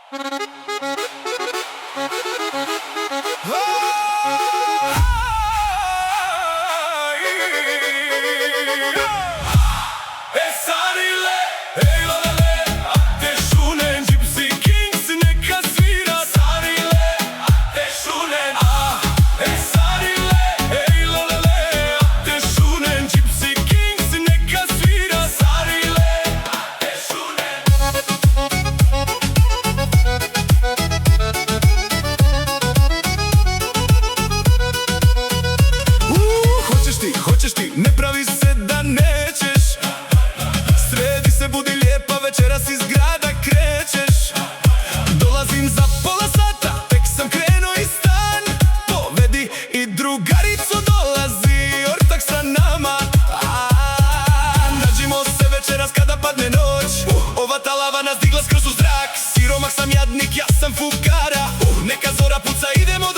Esarile, ejlalele, ateş unen, Gypsy Kings neka svira. Esarile, ateş unen, esarile, ejlalele, ateş unen, Gypsy Kings neka svira. Esarile, ateş unen. Hoćeš ti, ne pravi se da nećeš. Sredi se, budi lijepa, večeras iz grada krećeš. Dolazim za pola sata, tek sam krenuo iz stan. Povedi i drugaricu, dolazi ortak sa nama. Nađimo se večeras kada padne noć. Ova talava nas digla skroz u zrak. Siromah sam, jadnik, ja sam fukara. Neka zora puca, idemo